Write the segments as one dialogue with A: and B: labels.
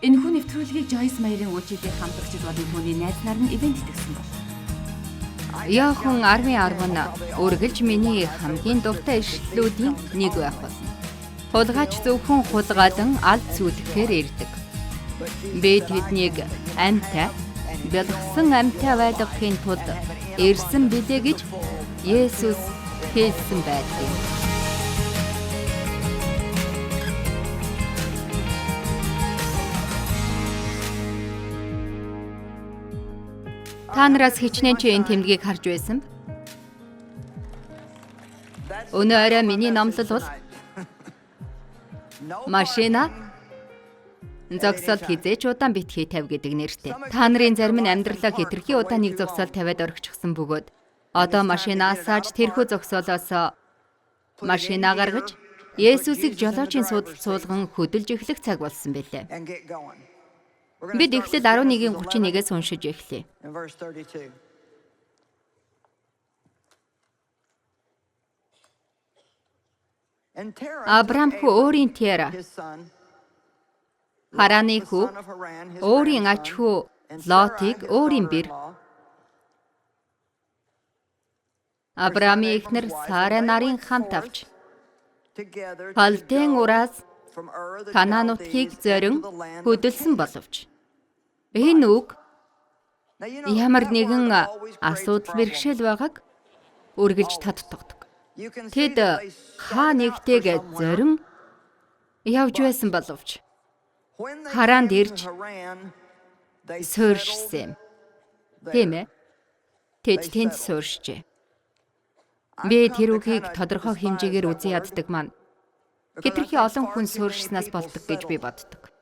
A: Энэхүү нэвтрүүлгийг Joyce Meyer-ийн үйлчилгээ хамтрагчид болон түүний найз нар нь ивент итгэсэн бол.
B: Яахан 10:10 нь үргэлж миний хамгийн дуртай ишлэлүүдийн нэг байх болно. Хулгайч зөвхөн хулгайлан алд сүлгэхээр ирдэг. Би тэднийг амьтаа, бэлгсэн амьтаа байлгахын тулд ирсэн билээ гэж Есүс хэлсэн байдаг. Та нараас хичнээн чи энэ тэмдгийг харж байсан бэ? Өнөө орой миний номлол бол машина зогсоолт хизээч удаан битгий тавь гэдэг нэртэй. Та нарын зарим нь амьдралаа хэтэрхий удаан нэг зогсоол тавиад орчихсон бөгөөд одоо машинаас сааж тэрхүү зогсоолоос машина гаргаж Есүсийг жолоочийн суудалд суулган хөдөлж эхлэх цаг болсон байлээ. Бид Эхлэл 11:31-ээс уншиж эхлэе. Авраам хүү өөрийн Тера, Хараны хүү өөрийн ач хүү Лотыг өөрийн бэр, Авраамын эхнэр Сара нарын хамт авч Халдын ураас Канаан нутгийг зорин хөдөлсөн боловч энэ үг ямар нэгэн асуудал бэрхшээл байгааг үргэлж тодтогдог. Тэд хаа нэгтэйг зорин явж байсан боловч Хараанд ирж суурьшсан. Тийм ээ. Тэд тэнд суурьшжээ. Би тэр үгийг тодорхой хэмжээгээр үзэн яддаг маань хэтэрхий олон хүн суурьшснаас болдог гэж би боддог.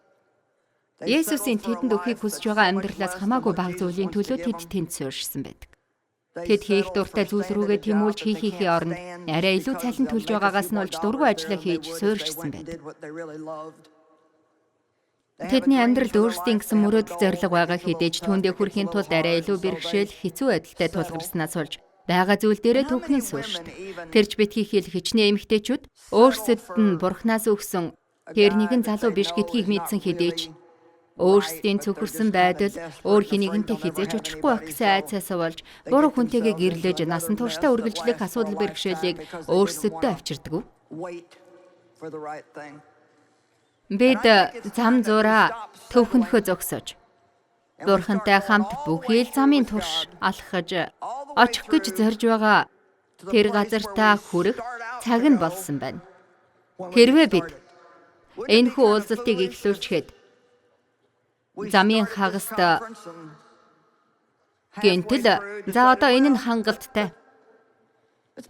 B: Есүсийн тэдэнд өгөхийг хүсэж байгаа амьдралаас хамаагүй бага зүйлийн төлөө тэд тэнд суурьшсан байдаг. Тэд хийх дуртай зүйл рүүгээ тэмүүлж хийхийнхээ оронд арай илүү цалин төлж байгаагаас нь олж дургүй ажиллаа хийж суурьшсан байдаг. Тэдний амьдралд өөрсдийн гэсэн мөрөөдөл зориг байгаа хэдийч түүндээ хүрэхийн тулд арай илүү бэрхшээл хэцүү байдалтай тулгарснаас олж байгаа зүйл дээрээ төгнөн суурьшдаг. Тэрч битгий хэл хичнээн эмэгтэйчүүд өөрсдөд нь бурхнаас өгсөн тэр нэгэн залуу биш гэдгийг мэдсэн хэдийч өөрсдийн цөхөрсөн байдал өөр хинэгэнтэй хизээж учрахгүй байх гэсэн айцаас болж буруу хүнтэйгээ гэрлэж насан туршдаа үргэлжлэх асуудал бэрхшээлийг өөрсдөдөө авчирдаг. Бид зам зураа төвхнөхөө зогсож Бурхантай хамт бүхий л замын турш алхаж очих гэж зорж байгаа тэр газартаа хүрэх цаг нь болсон байна. Хэрвээ бид энэхүү уулзалтыг эхлүүлчихэд замын хагаст гэнтэл за одоо энэ нь хангалттай.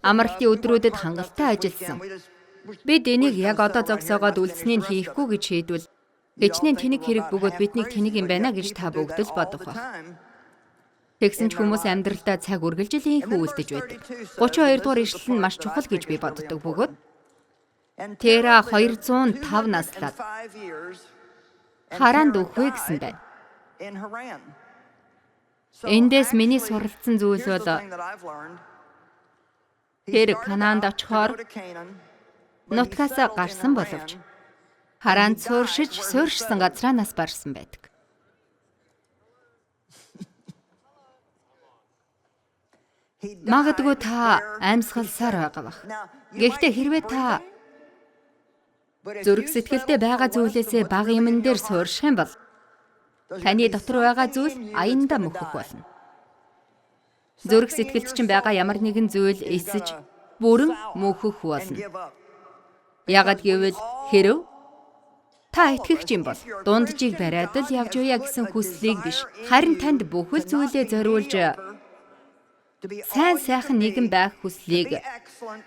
B: Амралтын өдрүүдэд хангалттай ажилласан. Бид энийг яг одоо зогсоогоод үлдсэнийг хийхгүй гэж шийдвэл хичнээн тэнэг хэрэг бөгөөд биднийг тэнэг юм байна гэж та бүгд л бодох байх. Тэгсэн ч хүмүүс амьдралдаа цаг үргэлжил ийхүү үлдэж байдаг. 32 дугаар ишлэл нь маш чухал гэж би боддог бөгөөд Тера 205 наслаад Хараанд өгөхөө гэсэн байна. Эндээс миний суралцсан зүйл бол тэр Канаанд очихоор нутгаас гарсан боловч Хараанд суурьшсан газраа нас барсан байдаг. Магадгүй та амьсгалсаар байгаа бах. Гэхдээ хэрвээ та зүрх сэтгэлдээ байгаа зүйлээсээ бага юмн дээр суурьших юм бол таны дотор байгаа зүйл аяндаа мөхөх болно. Зүрх сэтгэлд чинь байгаа ямар нэгэн зүйл эсэж бүрэн мөхөх болно. Яагад гэвэл хэрв та итгэгч юм бол дунджийг бариад л явж уяа гэсэн хүслийг биш, харин танд бүхэл зүйлээ зориулж сайн сайхан нэгэн байх хүслийг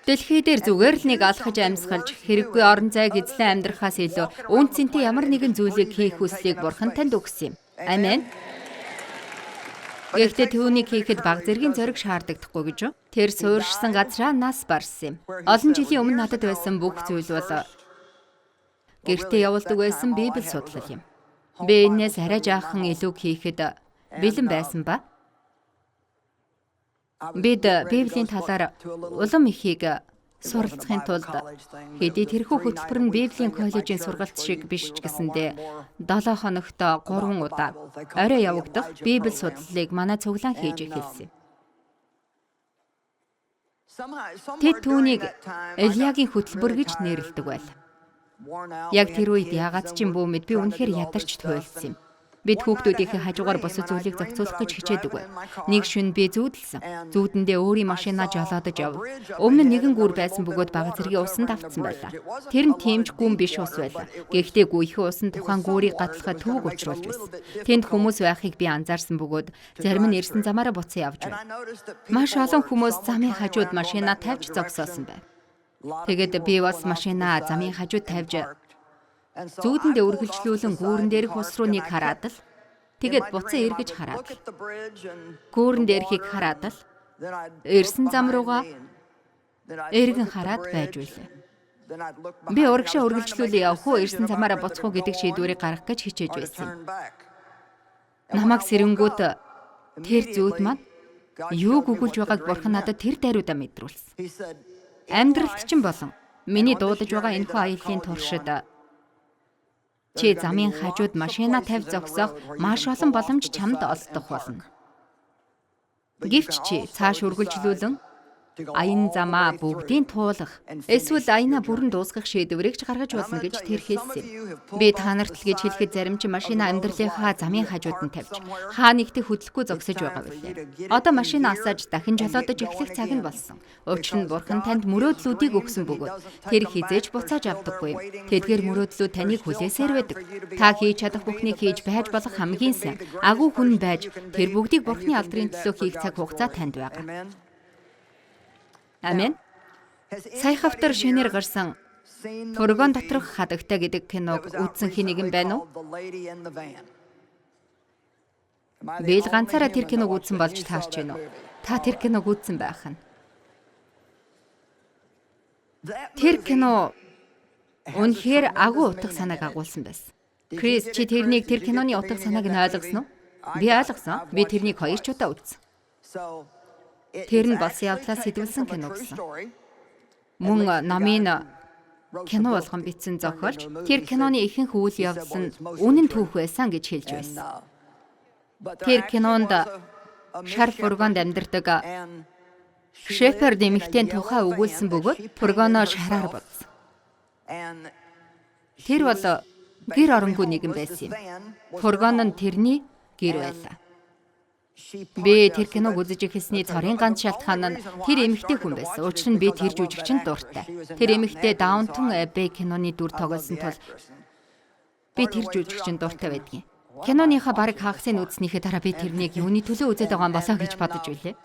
B: дэлхий дээр зүгээр л нэг алхаж амьсгалж хэрэггүй орон зайг эзлэн амьдрахаас илүү үнцэнтэй ямар нэгэн зүйлийг хийх хүслийг Бурхан танд өгсөн юм. Амен. Гэхдээ түүнийг хийхэд бага зэргийн зориг шаардагдахгүй гэж үү? Тэр суурьшсан газраа нас барсан юм. Олон жилийн өмнө надад байсан бүх зүйл бол гэртээ явуулдаг байсан Библи судлал юм. Би энэс арай жаахан илүү хийхэд бэлэн байсан ба. Бид Библийн талаар улам ихийг суралцахын тулд хэдий тэрхүү хөтөлбөр нь Библийн коллежийн сургалт шиг биш ч гэсэндээ 7 хоногт 3 удаа орой явагдах Библи судлалыг манай цуглаан хийж эхэлсэн. Тэд түүнийг Элиягийн хөтөлбөр гэж нэрлэдэг байл. Яг тэр үед яагаад ч юм бүү мэд би үнэхээр ядарч туйлсан юм. Бид хүүхдүүдийнхээ хажуугаар босож зүйлийг зохицуулах гэж хичээдэг бай. Нэг шөнө би зүүдэлсэн. Зүүдэндээ өөрийн машинаа жолоодож яв. Өмнө нэгэн гүр байсан бөгөөд бага зэргийн усан давтсан байлаа. Тэр нь тэмч гүн биш ус байлаа. Гэхдээ гүйхэн усан тухайн гүүрийг гатлахад төвөг учруулж байсан. Тэнд хүмүүс байхыг би анзаарсан бөгөөд зарим нь ирсэн замаараа буцан явж байна. Маш олон хүмүүс замын хажууд машинаа тавьж зогсоосон байв. Тэгэд би бас машинаа замын хажууд тавьж зүүдэндээ үргэлжлүүлэн гүүрэн дээрх ус руу нэг хараад л тэгээд буцан эргэж хараад гүүрэн дээрхийг хараад л ирсэн зам руугаа эргэн хараад байж байлаа. Би урагшаа үргэлжлүүлээ явах уу ирсэн замаараа буцах уу гэдэг шийдвэрийг гаргах гэж хичээж байсан. Намайг сэрэнгүүт тэр зүүд маань юу гүгүүлж байгааг бурхан надад тэр дайруудаа мэдрүүлсэн. Амьдралт чинь болон миний дуудаж байгаа энэхүү аяллаа туршид чи замын хажууд машина тавь зогсоох маш олон боломж чамд олдох болно. Гэвч чи цааш үргэлжлүүлэн аян замаа бүгдийг туулах эсвэл аянаа бүрэн дуусгах шийдвэрийг ч гаргаж болно гэж тэр хэлсэн. Би та нарт л гэж хэлэхэд зарим чи машина амьдралынхаа замын хажууд нь тавьж хаа нэгтээ хөдлөхгүй зогсож байгаа билээ. Одоо машина асааж дахин жолоодож эхлэх цаг нь болсон. Учир нь бурхан танд мөрөөдлүүдийг өгсөн бөгөөд тэр хизээж буцааж авдаггүй. Тэдгээр мөрөөдлүүд таныг хүлээсээр байдаг. Та хийж чадах бүхнийг хийж байж болох хамгийн сайн агуу хүн байж тэр бүгдийг бурханы алдрын төлөө хийх цаг хугацаа танд байгаа. Амен. Саяхавтар шинээр гарсан Фургон доторх хадагтай гэдэг киног үзсэн хэн нэгэн байна уу? Би л ганцаараа тэр киног үзсэн болж таарч байна уу? Та тэр киног үзсэн байх нь. Тэр кино үнэхээр агуу утга санааг агуулсан байсан. Крис чи тэрнийг тэр киноны утга санааг нь ойлгосон уу? Би ойлгосон. Би тэрнийг 2 ч удаа үзсэн. Тэр нь болсон явдлаа сэтгүүлсэн кино гэсэн. Мөн номын кино болгон бичсэн зохиолч тэр киноны ихэнх үйл явдал нь үнэн түүх байсан гэж хэлж байсан. Тэр кинонд шар фургонд амьдардаг Шеферд эмэгтэй тухай өгүүлсэн бөгөөд фургоноо шараар бодсон. Тэр бол гэр оронгүй нэгэн байсан юм. Фургон нь тэрний гэр байлаа. Би тэр киног үзэж эхэлсний цорын ганц шалтгаан нь тэр эмэгтэй хүн байсан. Учир нь би тэр жүжигчэнд дуртай. Тэр эмэгтэй Даунтон Эббей киноны дүр тоглосон тул би тэр жүжигчэнд дуртай байдгийн. Киноныхаа бараг хагасыг үзснийхээ дараа би тэрнийг юуны төлөө үзээд байгаа юм болоо гэж бодож билээ.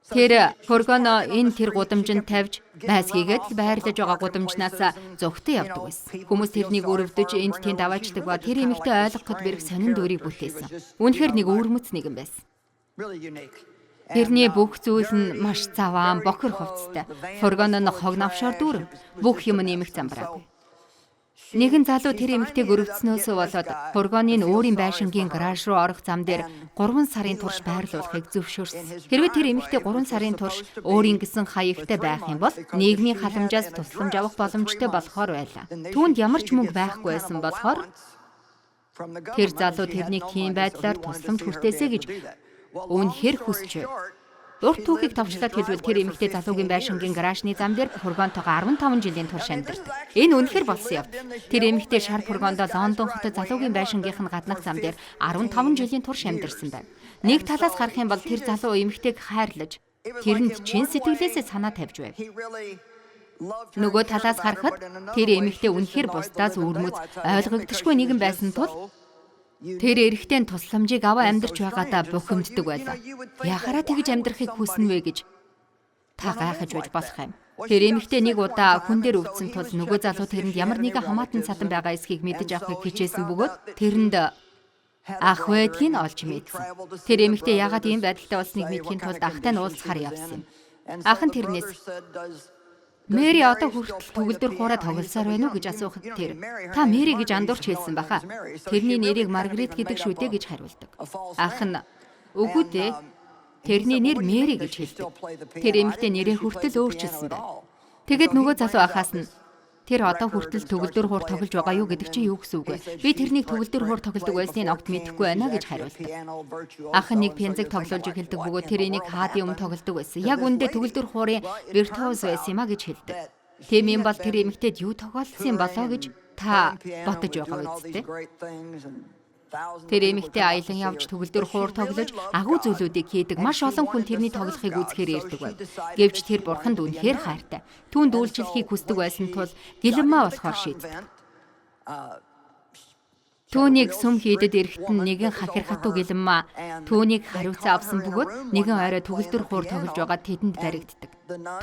B: Тэр фургоно энэ тэр гудамжинд тавьж байсгийгээд байрлаж байгаа гудамжнаас зүгтээ явдаг байсан. Хүмүүс тэрнийг өрөвдөж энд тэнд аваачдаг ба тэр эмэгтэй ойлгоход бэрх сонин дүрийг бүтээсэн. Үнэхээр нэг өөрмөц нэгэн байсан. Тэрний бүх зүйл нь маш заваан, бохир хувцастай. Фургоно нь хог навшаар дүүрэн, бүх юм нэмэх замбраагүй. Нэгэн залуу тэр эмэгтэйг өрөвдснөөс болоод фургонын өөрийн байшингийн гараж руу орох зам дээр 3 сарын турш байрлуулахыг зөвшөөрсөн. Хэрвээ тэр эмэгтэй 3 сарын турш өөрийн гэсэн хаягтай байх юм бол нийгмийн халамжаас тусламж авах боломжтой болохоор байлаа. Түүнд ямар ч мөнгө байхгүй байсан болохоор тэр залуу тэрнийг тийм байдлаар тусламж хүртээсэй гэж үнэхээр хүсэж байв. Урт түүхийг товчлаад хэлбэл тэр эмэгтэй залуугийн байшингийн гаражны зам дээр фургонтойгоо 15 жилийн турш амьдардаг. Энэ үнэхээр болсон явдал. Тэр эмэгтэй шар фургондоо Лондон хотод залуугийн байшингийнх нь гаднах зам дээр 15 жилийн турш амьдарсан байна. Нэг талаас харах юм бол тэр залуу эмэгтэйг хайрлаж, тэрэнд чин сэтгэлээсээ санаа тавьж байв. Нөгөө талаас харахад тэр эмэгтэй үнэхээр бусдаас өөрмөц ойлгогдошгүй нэгэн байсан тул тэр эрэгтэй тусламжийг аваа амьдарч байгаадаа бухимддаг байлаа. Яхаараа тэгж амьдрахыг хүснэ вэ гэж та гайхаж байж болох юм. Тэр эмэгтэй нэг удаа хүн дээр өвдсөн тул нөгөө залуу тэрэнд ямар нэгэн хамаатан цадан байгаа эсхийг мэдэж авахыг хичээсэн бөгөөд тэрэнд ах байдгийг олж мэдсэн. Тэр эмэгтэй яагаад ийм байдалтай болсныг мэдхийн тулд ахтай нь уулзахаар явсан юм. Ах нь тэрнээс Мэри одоо хүртэл төгөлдөр хураа тоглосоор байна уу гэж асуухад тэр та Мэри гэж андуурч хэлсэн баха. Тэрний нэрийг Маргарет гэдэг шүү дээ гэж хариулдаг. Ах нь үгүй дээ. Тэрний нэр Мэри гэж хэлдэг. Тэр эмэгтэй нэрээ хүртэл өөрчилсөн байна. Тэгээд нөгөө залуу ахаас нь тэр одоо хүртэл төгөлдөр хуур тоглож байгаа юу гэдэг чинь юу гэсэн үг вэ? Би тэрнийг төгөлдөр хуур тоглодог байсныг огт мэдэхгүй байна гэж хариулдаг. Ах нь нэг пензэг тоглож эхэлдэг бөгөөд тэр энийг хаадын өмнө тоглодог байсан. Яг үндэ төгөлдөр хуурын виртуоз байсан юм а гэж хэлдэг. Тийм юм бол тэр эмэгтэйд юу тоглосон болоо гэж та бодож байгаа үсттэй. Тэр эмэгтэй аялан явж төгөлдөр хуур тоглож агуу зүйлүүдийг хийдэг. Маш олон хүн тэрний тоглохыг үзэхээр ирдэг байв. Гэвч тэр бурханд үнэхээр хайртай. Түүнд үйлчлэхийг хүсдэг байсан тул гэлэммаа болохоор шийддэг. Түүнийг сүм хийдэд эрэхт нь нэгэн хахир хатуу гэлэммаа түүнийг хариуцсан авсан бөгөөд нэгэн орой төгөлдөр хуур тоглож байгаа тэдэнд баригддаг.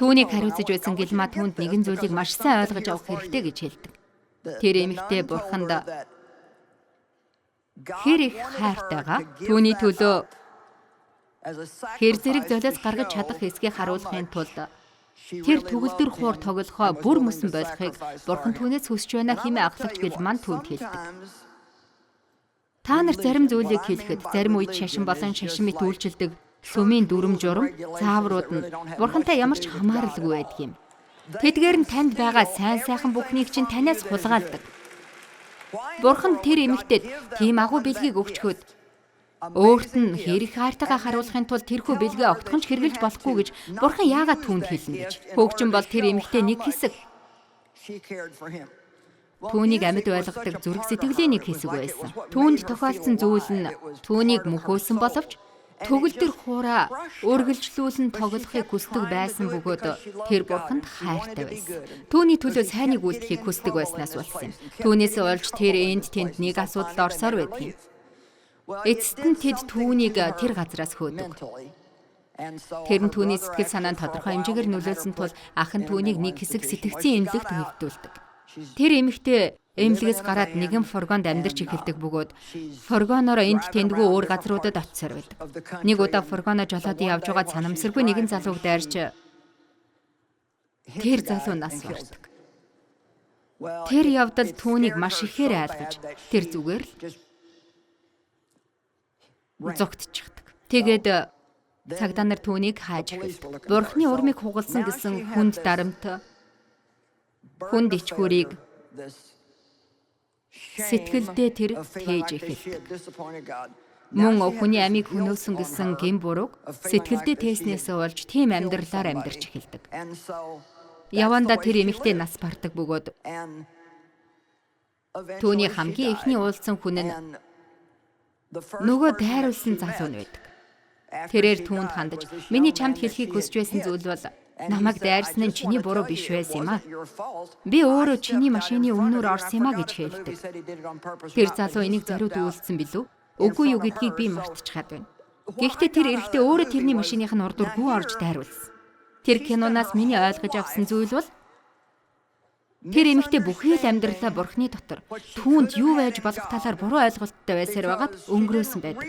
B: Түүнийг хариуцж байсан гэлэммаа түүнд нэгэн зүйлийг маш сайн ойлгож авах хэрэгтэй гэж хэлдэг. Тэр эмэгтэй бурханд хэр их хайртайгаа түүний төлөө хэр зэрэг золиос гаргаж чадах эсгийг харуулахын тулд тэр төгөлдөр хуур тоглохоо бүр мөсөн болохыг бурхан түүнээс хүсэж байна хэмээн ахлагч гэлман түүнд хэлдэг. Та нар зарим зүйлийг хэлэхэд зарим үед шашин болон шашин мэт үйлчилдэг сүмийн дүрм журам зааврууд нь бурхантай ямар ч хамааралгүй байдаг юм. Тэдгээр нь танд байгаа сайн сайхан бүхнийг чинь танаас хулгайлдаг. Бурхан тэр эмэгтэйд тийм агуу бэлгийг өгчхөд өөрт нь хэрэг хайртайгаа харуулахын тулд тэрхүү бэлгээ огтхон ч хэрглэж болохгүй гэж бурхан яагаад түүнд хэлнэ гэж. Хөгжин бол тэр эмэгтэй нэг хэсэг. Түүнийг амьд байлгадаг зүрх сэтгэлийн нэг хэсэг байсан. Түүнд тохиолдсон зүйл нь түүнийг мөхөөсөн боловч төгөлдөр хуураа үргэлжлүүлэн тоглохыг хүсдэг байсан бөгөөд тэр бурханд хайртай байсан. Түүний төлөө сайныг үлдэхийг хүсдэг байснаас болсон юм. Түүнээс олж тэр энд тэнд нэг асуудалд орсоор байдаг юм. Эцэст нь тэд түүнийг тэр газраас хөөдөг. Тэр нь түүний сэтгэл санаанд тодорхой хэмжээгээр нөлөөлсөн тул ах нь түүнийг нэг хэсэг сэтгцийн эмнэлэгт хэвдүүлдэг. Тэр эмэгтэй эмнэлгээс гараад нэгэн фургонд амьдарч эхэлдэг бөгөөд фургоноор энд тэндгүй өөр газруудад очисоор байдаг. Нэг удаа фургоноо жолоодын явж байгаа санамсаргүй нэгэн залууг дайрч тэр залуу нас хүрдэг. Тэр явдал түүнийг маш ихээр айлгаж тэр зүгээр л зогтчихдаг. Тэгээд цагдаа нар түүнийг хааж эхэлдэг. Бурхны урмыг хугалсан гэсэн хүнд дарамт хүнд ичгүүрийг сэтгэлдээ тэр тээж эхэлдэг. Мөн хүний амийг хөнөөсөн гэсэн гэм бурууг сэтгэлдээ тээснээс болж тийм амьдралаар амьдарч эхэлдэг. Яванда тэр эмэгтэй нас бардаг бөгөөд түүний хамгийн эхний уулзсан хүн нь нөгөө дайруулсан залуу нь байдаг. Тэрээр түүнд хандаж миний чамд хэлхийг хүсэж байсан зүйл бол намайг дайрсан нь чиний буруу биш байсан юм а. Би өөрөө чиний машины өмнөр орсон юм а гэж хэлдэг. Тэр залуу энийг зориуд үйлдсэн билүү? Үгүй юу гэдгийг би мартчихад байна. Гэхдээ тэр эрэгтэй өөрөө тэрний машиных нь урдуур гүн орж дайруулсан. Тэр киноноос миний ойлгож авсан зүйл бол тэр эмэгтэй бүхий л амьдралаа бурхны дотор түүнд юу байж болох талаар буруу ойлголттой байсаар байгаад өнгөрөөсөн байдаг.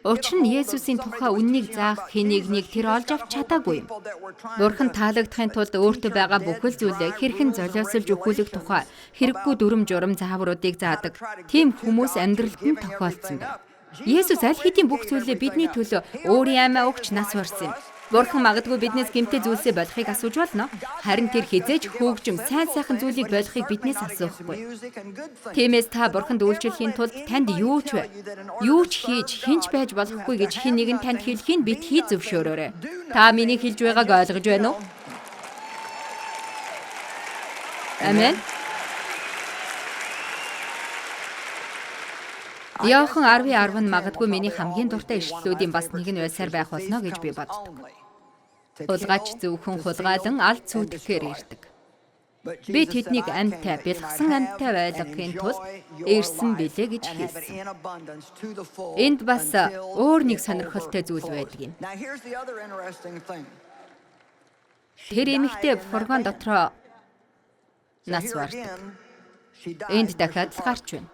B: Учир нь Есүсийн тухай үннийг заах хэнийг нэг тэр олж авч чадаагүй юм. Бурхан таалагдахын тулд өөртөө байгаа бүхэл зүйлээ хэрхэн золиослж өгүүлэх тухай хэрэггүй дүрм журам заавруудыг заадаг тийм хүмүүс амьдралд нь тохиолдсон байна. Есүс аль хэдийн бүх зүйлээ бидний төлөө өөрийн амиа өгч нас барсан юм. Бурхан магадгүй биднээс гэмтэй зүйлсээ болохыг асууж болно. Харин тэр хизээж хөөгжим сайн сайхан зүйлийг болохыг биднээс асуухгүй. Тиймээс та Бурханд үйлчлэхийн тулд танд юу ч хийж хинч байж болохгүй гэж хэн нэгэн танд хэлхийг битгий зөвшөөрөөрэй. Та миний хэлж байгааг ойлгож байна уу? Амен. Иохан 10:10 нь магадгүй миний хамгийн дуртай ишлэлүүдийн бас нэг нь байсаар байх болно гэж би боддог. Хулгайч зөвхөн хулгайлан алд сүйтгэхээр ирдэг. Би тэднийг амьтаа, бэлгсэн амьтаа байлгахын тулд ирсэн билээ гэж хэлсэн. Энд бас өөр нэг сонирхолтой зүйл байдаг юм. Тэр эмэгтэй фургон дотроо нас бардаг. Энд дахиад л гарч байна.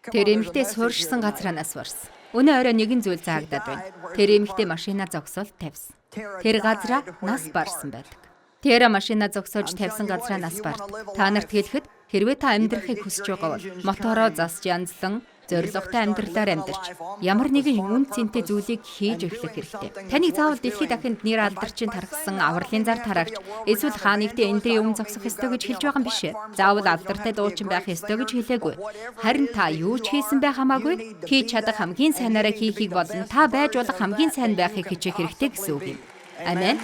B: Тэр эмэгтэй суурьшсан газраа нас барсан. Өнөө орой нэгэн зүйл заагдаад байна. Тэр эмэгтэй машина зогсоол тавьсан. Тэр газраа нас барсан байдаг. Тэр машина зогсоож тавьсан газраа нас бард. Та нарт хэлэхэд хэрвээ та амьдрахыг хүсэж байгаа бол мотороо засч янзлан зоригтой амьдралаар амьдарч ямар нэгэн үн цэнтэй зүйлийг хийж эхлэх хэрэгтэй. Таныг заавал дэлхийд дахинд нэр алдарчин тархсан авралын зар тараагч эсвэл хаа нэгтээ эндрийн өмнө зогсох ёстой гэж хэлж байгаа юм биш ээ. Заавал алдартай дуучин байх ёстой гэж хэлээгүй. Харин та юу ч хийсэн байх хамаагүй хийж чадах хамгийн сайнаараа хийхийг болон та байж болох хамгийн сайн байхыг хичээх хэрэгтэй гэсэн үг юм. Амен.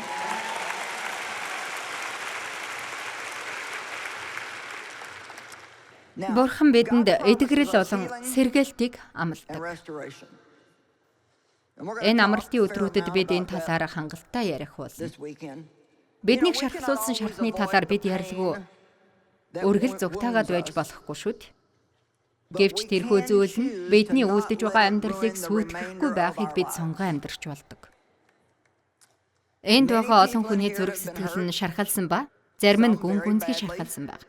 B: Бурхан бидэнд эдгэрэл болон сэргээлтийг амладаг. Энэ амралтын өдрүүдэд бид энэ талаар хангалттай ярих болно. Биднийг шархлуулсан шархны талаар бид ярилгүй өргөл зүгтаагаад байж болохгүй шүү дээ. Гэвч тэрхүү зүйл нь бидний үлдэж байгаа амьдралыг сүйтгэхгүй байхыг бид сунган амьдрч болдог. Энд байгаа олон хүний зүрх сэтгэл нь шархалсан ба зарим нь гүн гүнзгий шархалсан байна.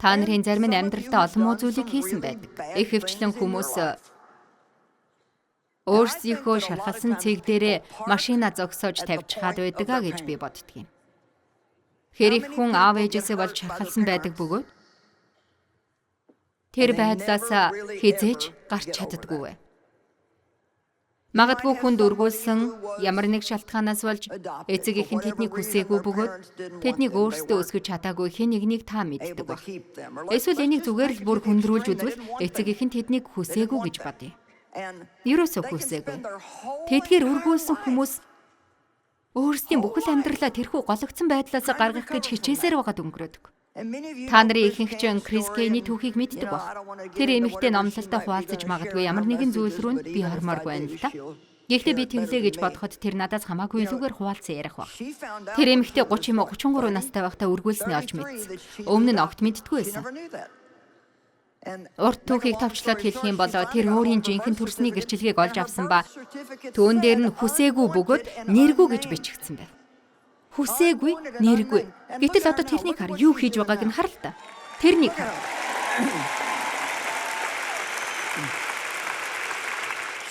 B: Та нарын зарим нь амьдралдаа олон муу зүйлийг хийсэн байдаг. Их хвчлэн хүмүүс өөрсдийнхөө шархалсан цэг дээрээ машина зогсоож тавьж хаад байдаг а гэж би боддөг юм. Хэрэг хүн аав ээжээсээ болж шархалсан байдаг бөгөөд тэр байдлаас хизээж гарч чаддаггүй. Магадгүй хүнд өргүүлсэн ямар нэг шалтгаанаас болж эцэг их нь тэднийг хүсээгүй бөгөөд тэднийг өөрсдөө өсгөж чадаагүй хэн нэгнийг та мэддэг баг. Эсвэл энийг зүгээр л бүр хүндрүүлж үзвэл эцэг их нь тэднийг хүсээгүй гэж бодъё. Ерөөсөө хүсээгүй. Тэдгээр өргүүлсэн хүмүүс өөрсдийн бүхэл амьдралаа тэрхүү гологдсон байдлаас гаргах гэж хичээсээр байгаад өнгөрөөдөг. Та нарын ихэнхчин Крис Кейний түүхийг мэддэг баг. Тэр эмэгтэй номлолтой хуваалцаж магадгүй ямар нэгэн зүйл рүү би ормооргүй байна л да. Гэхдээ би тэглээ гэж бодоход тэр надаас хамаагүй илүүгээр хуваалцсан ярих баг. Тэр эмэгтэй 30 юм уу 33 настай байхдаа өргүүлснээ олж мэдсэн. Өмнө нь огт мэддэггүй байсан. Урт түүхийг товчлоод хэлэх юм бол тэр өөрийн жинхэнэ төрсний гэрчлэгийг олж авсан ба түүн дээр нь хүсээгүй бөгөөд нэргүй гэж бичигдсэн байна. Хүсээгүй, нэргүй. Гэтэл одоо тэрнийг хар юу хийж байгааг нь хар л та. Тэрнийг хар.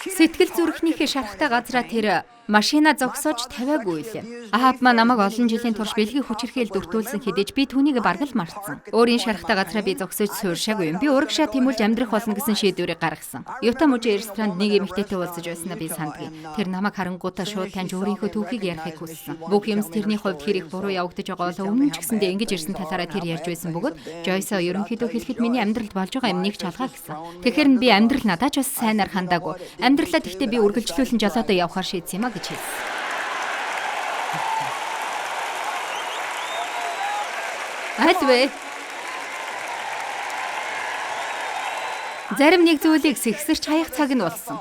B: Сэтгэл зүрхнийхээ шарахтай газраа тэр машина зогсоож тавиагүй л. Аав маань намайг олон жилийн турш бэлгийн хүчирхийл дуртуулсан хэдиж би түүнийг бараг л мартсан. Өөрийн шарахтай газраа би зогсож сууршаагүй юм. Би урагшаа тэмүүлж амьдрах болно гэсэн шийдвэрийг гаргасан. Юта мужийн ресторанд нэг эмэгтэйтэй уулзаж байснаа би санддаг. Тэр намайг харангуутаа шууд таньж өөрийнхөө түүхийг ярихыг хүссэн. Бүх юмс тэрний хувьд хэрэг буруу явагдаж байгаа бол өмнө ч гэсэндээ ингэж ирсэн талаараа тэр ярьж байсан бөгөөд Жойсо ерөнхийдөө хэлэхэд миний амьдралд болж байгаа юм нэг чалгаа гэсэн. Тэгэхээр нь би амьдрал надад ч бас сайнаар хандаагүй. Амьдралаа тэгтээ би үргэлжлүүлэн жолоодоо явахаар шийдсэн юм а гэж хэлсэн. Альвэ. Зарим нэг зүйлийг сэгсэрч хаях цаг нь болсон.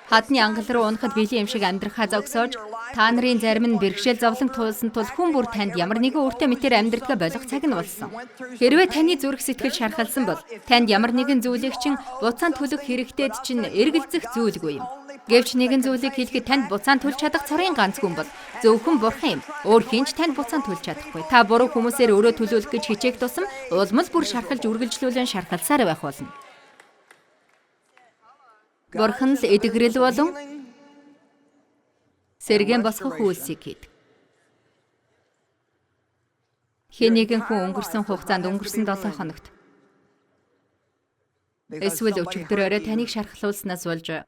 B: Хадны ангал руу унахад бэлэн юм шиг амьдрахаа зогсоож та нарын зарим нь бэрхшээл зовлон туулсан тул хүн бүр танд ямар нэгэн өөртөө мэтэр амьдралгаа болох цаг нь болсон. Хэрвээ таны зүрх сэтгэл шархалсан бол танд ямар нэгэн зүйлийг чинь буцаан төлөх хэрэгтэйд чинь эргэлзэх зүйлгүй юм. Гэвч нэгэн зүйлийг хийхэд танд буцаан төлж чадах цорын ганц хүн бол зөвхөн бурхан юм. Өөр хинч танд буцаан төлж чадахгүй. Та буруу хүмүүсээр өрөө төлөвлөх гэж хичээх тусам улмал бүр шархалж үргэлжлүүлэн шархалсаар байх болно. Бурхан л эдгэрэл болон сэргэн босгох үйлсийг хийдэг. Хэн нэгэн хүн өнгөрсөн хугацаанд өнгөрсөн 7 хоногт эсвэл өчигдөр таныг шархлуулснаас болж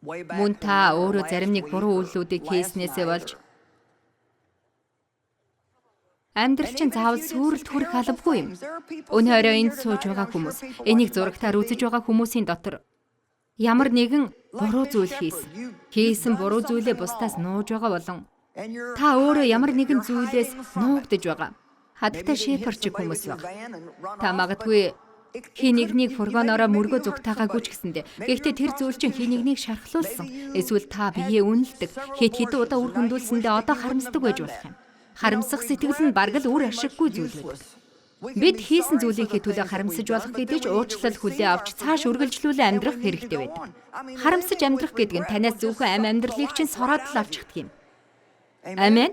B: мөн та өөрөө зарим нэг буруу үйлдэлүүдийг хийснээсээ болж амьдрал чинь заавал сүрэлт хүрэх албагүй юм. Өнөө орой энд сууж байгаа хүмүүс, энийг зурагтаар үзэж байгаа хүмүүсийн дотор ямар нэгэн буруу зүйл хийсэн буруу зүйлээ бусдаас нууж байгаа болон та өөрөө ямар нэгэн зүйлээс нуугдж байгаа. Хадагтай шеферч хүмүүс баг. Та магадгүй хий нэгнийг фургоноороо мөргөө зүгтаагаагүй ч гэсэндэ. Гэхдээ тэр зүйл чинь хий нэгнийг шархлуулсан. Эсвэл та биеэ үнэлдэг. Хэд хэдэн удаа үр хөндүүлсэндээ одоо харамсдаг байж болох юм. Харамсах сэтгэл нь бараг л үр ашиггүй зүйл байдаг. Бид хийсэн зүйлийнхээ төлөө харамсаж болох гэдэг ч уучлал хүлээ авч цааш үргэлжлүүлэн амьдрах хэрэгтэй байдаг. Харамсаж амьдрах гэдэг нь танаас зөвхөн амьдралыг чинь сороод л авчихдаг юм. Амен.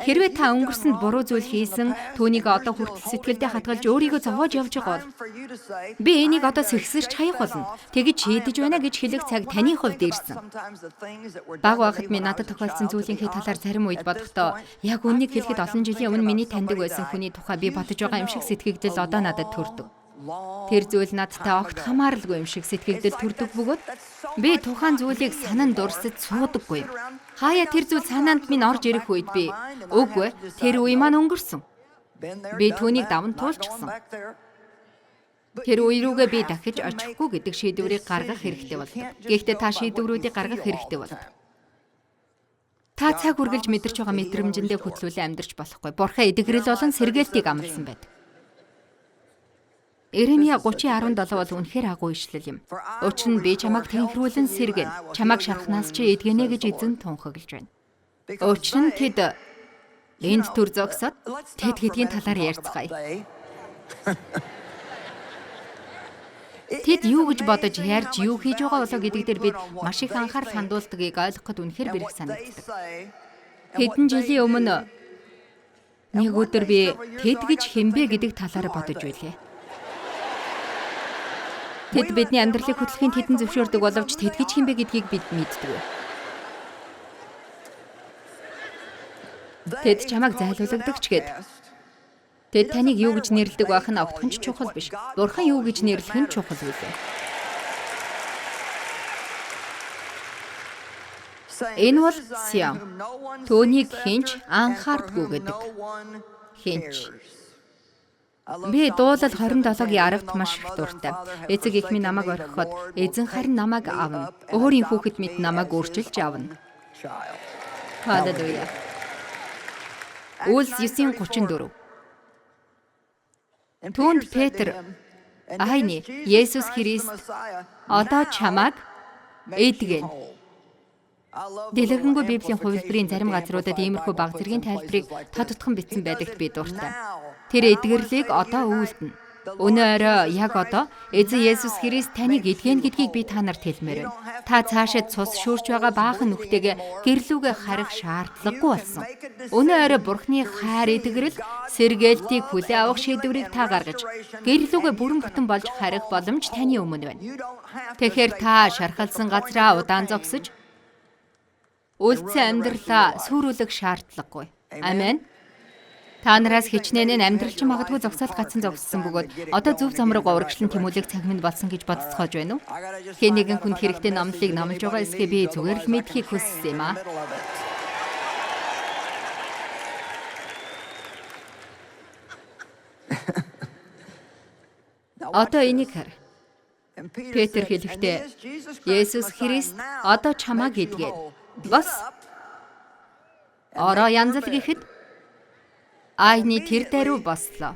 B: Хэрвээ та өнгөрсөнд буруу зүйл хийсэн, түүнийг одоо хүртэл сэтгэлдээ хатгалж өөрийгөө зовоож явж байгаа бол би энийг одоо сэгсэрч хаях болно. Тэгэж шийдэж байна гэж хэлэх цаг таны хувьд ирсэн. Бага байхад минь надад тохиолдсон зүйлийнхээ талаар зарим үед бодохдоо яг үннийг хэлэхэд олон жилийн өмнө миний таньдаг байсан хүний тухай би бодож байгаа юм шиг сэтгэгдэл одоо надад төрдөг. Тэр зүйл надтай огт хамааралгүй юм шиг сэтгэгдэл төрдөг бөгөөд би тухайн зүйлийг санан дурсаж суудаггүй. Хаяа тэр зүйл санаанд минь орж ирэх үед би үгүй тэр үе маань өнгөрсөн. Би түүнийг даван туулчихсан. Тэр үе рүүгээ би дахиж очихгүй гэдэг шийдвэрийг гаргах хэрэгтэй болдог. Гэхдээ та шийдвэрүүдийг гаргах хэрэгтэй болдог. Та цаг үргэлж мэдэрч байгаа мэдрэмжэндээ хөтлүүлэн амьдарч болохгүй. Бурхан эдгэрэл болон сэргээлтийг амласан байдаг. Иремья 30:17 бол үнэхээр агуу ишлэл юм. Учир нь би чамайг тэнхрүүлэн сэргэн, чамайг шархнаас чи эдгэнэ гэж эзэн тунхаглаж байна. Учир нь тэд энд төр зогсоод тэд хэдийн талаар ярьцгаая. Тэд юу гэж бодож ярьж юу хийж байгаа болоо гэдэг дээр бид маш их анхаарал хандуулдгийг ойлгоход үнэхээр бэрх санагддаг. Хэдэн жилийн өмнө нэг өдөр би тэд гэж хэмбэ гэдэг талаар бодож байлээ. Тэд бидний амьдралыг хөтлөхийн тэдэн зөвшөөрдөг боловч тэд гэж хэмбэ гэдгийг бид мэддэг. Тэд чамайг зайлуулдаг ч гэд. Тэд таныг юу гэж нэрлэдэг байх нь огтхон ч чухал биш. Бурхан юу гэж нэрлэх нь чухал байлээ. Энэ бол Сиам. Түүнийг хинч анхаардгүй гэдэг. Хинч. Би дуулал 27-гийн аргад маш их дуртай. Эцэг их минь намайг орхиход эзэн харин намайг авна. Өөрийн хүүхэд мэд намайг өөрчилж авна. Халелуя. Үлс 9:34. Түүнд Петр "Айни, Есүс Христ одоо чамайг эдгэн." Дэлгэрэнгүй Библийн хувилбарын зарим газруудад иймэрхүү баг зэргийн тайлбарыг тодтогхон бичсэн байдагт би дуртай. Тэр эдгэрлийг одоо үйлдэнэ. Өнөө орой яг одоо эзэн Есүс Христ таныг эдгэн гэдгийг би та нарт хэлмээр байна. Та цаашид цус шүүрч байгаа баахан нүхтэйгээ гэрлүүгээ харих шаардлагагүй болсон. Өнөө орой Бурхны хайр эдгэрэл сэргээлтийг хүлээ авах шийдвэрийг та гаргаж гэрлүүгээ бүрэн бүтэн болж харих боломж таны өмнө байна. Тэгэхээр та шархалсан газраа удаан зогсож үлдсэн амьдралаа сүрүүлэх шаардлагагүй. Амен. Та нараас хичнээн амьдралч магадгүй зогсоол гацсан зогссон бөгөөд одоо зөв зам руу урагшлан тэмүүлэх цаг минь болсон гэж бодцоож байна уу? Хэн нэгэн хүнд хэрэгтэй номлолыг номлож байгаа эсгээ би зүгээр л мэдхийг хүссэн юм аа. Одоо энийг хар. Петр хэлэхдээ Есүс Христ одоо чамайг эдгээд бас ороо янзал гэхэд Айны тэр даруй бослоо.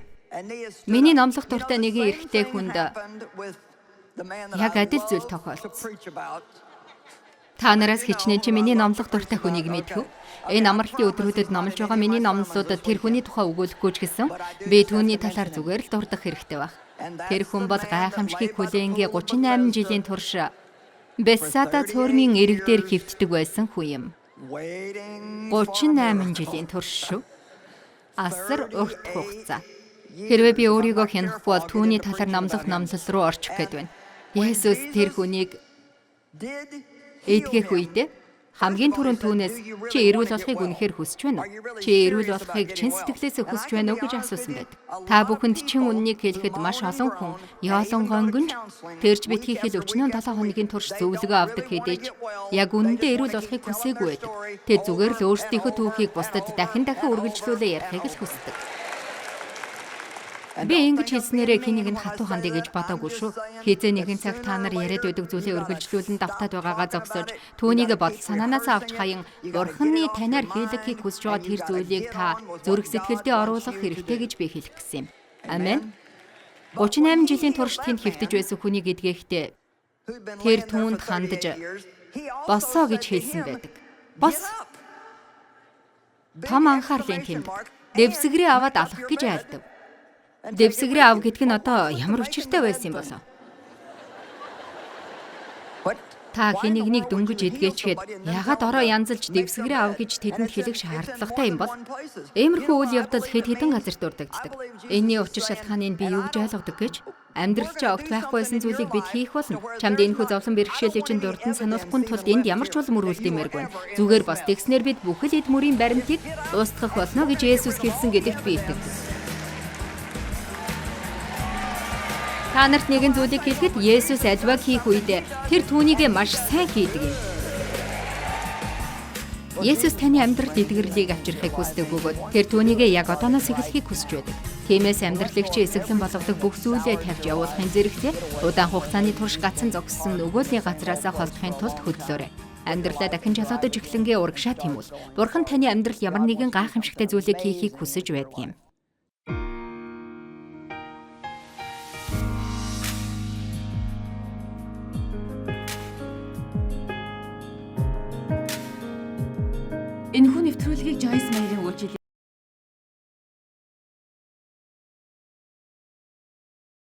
B: Миний номлох дуртай нэгэн эрэгтэй хүнд яг адил зүйл тохиолдсон. Та нараас хичнээн чи миний номлох дуртай хүнийг мэдв үү? Энэ амралтын өдрүүдэд номлож байгаа миний номлолуудад тэр хүний тухай өгүүлэхгүй ч гэсэн би түүний талаар зүгээр л дурдах хэрэгтэй баг. Тэр хүн бол гайхамшигт хүлээнгээ 38 жилийн турш Бесада цөөрмийн эрэг дээр хөвтдөг байсан хүн юм. 38 жилийн турш шүү. Асар урт хугацаа. Хэрвээ би өөрийгөө хянахгүй бол түүний талаар номлох номлол руу орчих гээд байна. Есүс тэр хүнийг эдгэх үедээ хамгийн түрүүнд түүнээс чи эрүүл болохыг үнэхээр хүсэж байна уу? Чи эрүүл болохыг чин сэтгэлээсээ хүсэж байна уу гэж асуусан байдаг. Та бүхэнд чин үннийг хэлэхэд маш олон хүн яолон гонгонж тэрж битгий хэл өчнөө 7 хоногийн турш зөвлөгөө авдаг хэдиж яг үнэндээ эрүүл болохыг хүсээгүй байдаг. Тэд зүгээр л өөрсдийнхөө түүхийг бусдад дахин үргэлжлүүлээ ярихыг л хүсдэг. Би ингэж хэлснээрээ хэнийг нь хатуу хандъя гэж бодоогүй шүү. Хизээ нэгэн цаг та нар яриад байдаг зүйлээ үргэлжлүүлэн давтаад байгаагаа зогсоож түүнийг бодол санаанаас авч хаян Бурханы танаар хийлгэхийг хүсэж байгаа тэр зүйлийг та зүрх сэтгэлдээ оруулах хэрэгтэй гэж би хэлэх гэсэн юм. Амен. 38 жилийн турш тэнд хэвтэж байсан хүнийг эдгэхдээ тэр түүнд хандаж босоо гэж хэлсэн байдаг. Бос. Том анхаарлын тэмдэг. Дэвсгэрээ аваад алах гэж айлдав. Дэвсгэрээ ав гэдг нь одоо ямар учиртай байсан юм болов? Та хэнийгнийг дөнгөж эдгээчгээд ягаад ороо янзалж дэвсгэрээ ав гэж тэдэнд хэлэх шаардлагатай юм бол? Иймэрхүү үйл явдал хэд хэдэн газар дурддагддаг. Энэний учир шалтгааныг би юу гэж ойлгодог гэж? Амьдрал чи огт байхгүйсэн зүйлийг бид хийх болно. Чамд энэхүү зовлон бэрхшээлийг чинь дурдан сануулахгүй тулд энд ямар ч улам үргэлдэмээргүй. Зүгээр бас тэгснээр бид бүхэл эд мөрийн баримтыг устгах болно гэж Есүс хэлсэн гэдэгт би итгэдэг. Та нарт нэгэн зүйлийг хэлэхэд Есүс аливааг хийх үед тэр түүнийг маш сайн хийдэг юм. Есүс таны амьдралд эдгэрлийг авчрахыг хүсдэг бөгөөд тэр түүнийг яг одооноос эхлэхийг хүсэж байдаг. Тиймээс амьдралыг чи эсэглэн болгодог бүх зүйлээ тавьж явуулахын зэрэгцээ удаан хугацааны турш гацсан зогссон өгөөлийн газраасаа холдохын тулд хөдлөөрэй. Амьдралаа дахин жалгадаж эхлэнгээ урагшаа тэмүүл. Бурхан таны амьдралд ямар нэгэн гайхамшигтай зүйлийг хийхийг хүсэж байдаг юм.
A: Энэхүү нэвтрүүлгийг Joyce Meyer-ийн үйлчил